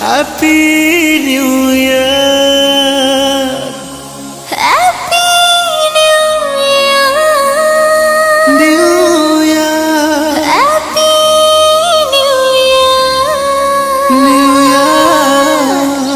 Happy New Year. Happy New Year. New Year. Happy New Year. New Year.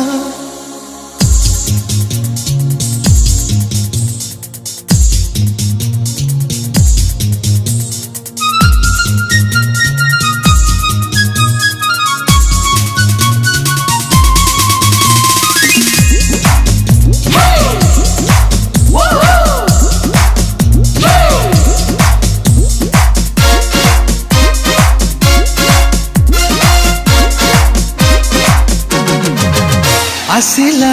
Asila,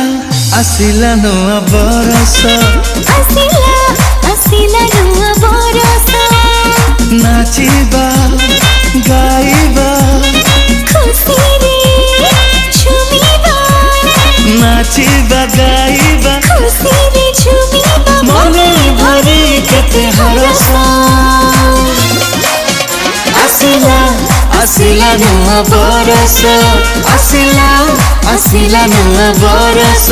asila nua बरस Asila, asila nua बरस नाचिबा गाइबा खुशी रे झुमिबा नाचिबा गाइबा खुशी रे झुमिबा मने भरि केते हरस Asila, asila nua बरस Asila, asila nua बरस